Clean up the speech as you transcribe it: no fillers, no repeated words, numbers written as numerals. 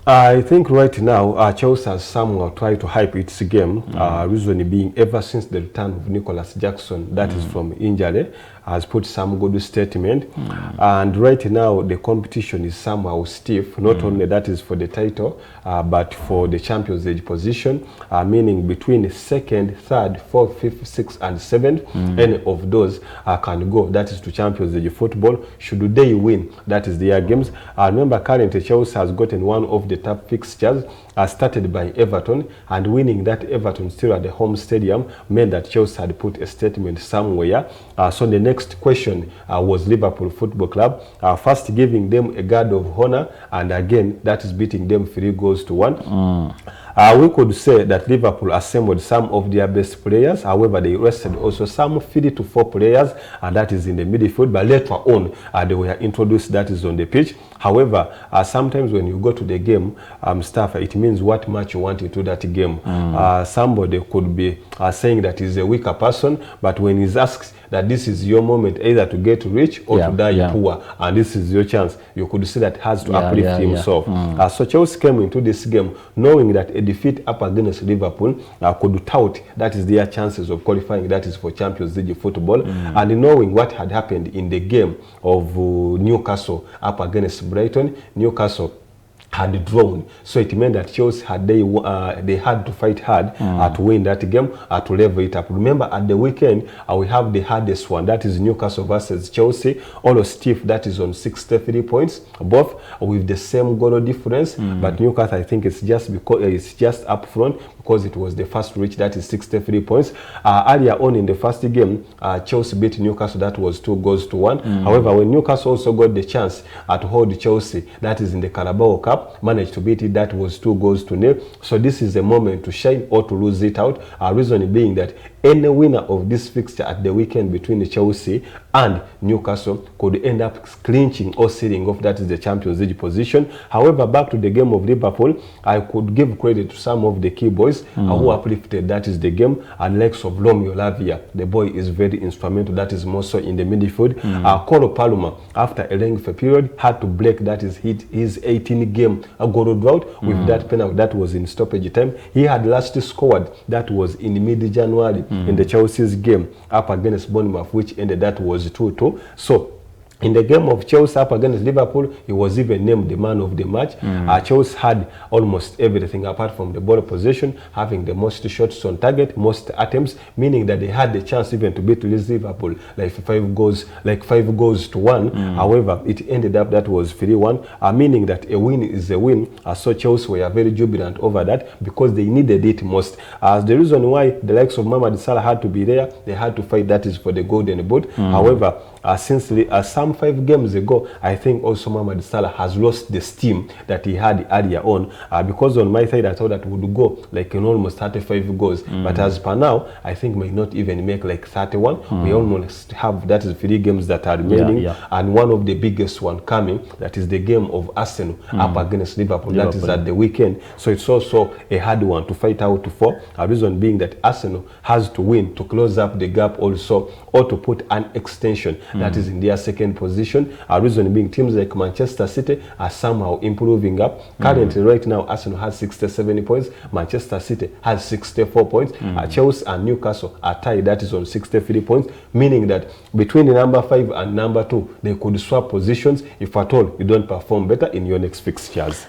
I think right now Chelsea has somehow tried to hype its game, reason being ever since the return of Nicholas Jackson, that is from injury, has put some good statement. And right now the competition is somehow stiff, not only that is for the title, but for the Champions League position, meaning between second, third, fourth, fifth, sixth and seventh, any of those can go, that is to Champions League football. Should they win, that is their games. Remember currently Chelsea has gotten one of the top fixtures, started by Everton, and winning that Everton still at the home stadium meant that Chelsea had put a statement somewhere. So the next question was Liverpool Football Club, first giving them a guard of honor, and again that is beating them 3-1. We could say that Liverpool assembled some of their best players. However, they rested also some 3 to 4 players, and that is in the midfield. But later on, they were introduced, that is on the pitch. However, sometimes when you go to the game, it means what match you want into that game. Somebody could be saying that he's a weaker person, but when he's asked that this is your moment either to get rich or to die poor, and this is your chance, you could see that has to uplift himself. So Chelsea came into this game knowing that a defeat up against Liverpool could tout, that is their chances of qualifying, that is for Champions League football, and knowing what had happened in the game of Newcastle up against Brighton. Newcastle had drawn, so it meant that Chelsea had they had to fight hard to win that game, to level it up. Remember, at the weekend we have the hardest one, that is Newcastle versus Chelsea. All of stiff, that is on 63 points, both with the same goal difference. But Newcastle, I think it's just because it's just up front because it was the first reach, that is 63 points. Earlier on in the first game, Chelsea beat Newcastle, that was 2-1. However, when Newcastle also got the chance to hold Chelsea, that is in the Carabao Cup, managed to beat it, that was 2-0. So this is a moment to shine or to lose it out. Reason being that any winner of this fixture at the weekend between Chelsea and Newcastle could end up clinching or sealing off, that is the Champions League position. However, back to the game of Liverpool, I could give credit to some of the key boys who uplifted, that is the game, and likes of Romeo Lavia. The boy is very instrumental, that is more so in the midfield. Colo Palmer, after a lengthy period, had to break, that is his 18-game goal drought with that penalty that was in stoppage time. He had last scored, that was in mid-January in the Chelsea's game up against Bournemouth, which ended, that was 2-2. So in the game of Chelsea up against Liverpool, he was even named the man of the match. Chelsea had almost everything apart from the ball possession, having the most shots on target, most attempts, meaning that they had the chance even to beat Liverpool like 5-1. However, it ended up that was 3-1, meaning that a win is a win. So Chelsea were very jubilant over that because they needed it most. The reason why the likes of Mohamed Salah had to be there, they had to fight, that is for the golden boot. However, since some 5 games ago, I think also Mohamed Salah has lost the steam that he had earlier on, because on my side I thought that would go like in almost 35 goals, but as per now I think may not even make like 31. We almost have, that is 3 games that are remaining, and one of the biggest one coming, that is the game of Arsenal up against Liverpool, that is at the weekend. So it's also a hard one to fight out for, reason being that Arsenal has to win to close up the gap also, or to put an extension that is in their second position. Reason being teams like Manchester City are somehow improving up. Currently, right now, Arsenal has 67 points. Manchester City has 64 points. Chelsea and Newcastle are tied, that is on 63 points, meaning that between the number 5 and number 2, they could swap positions if at all you don't perform better in your next fixtures.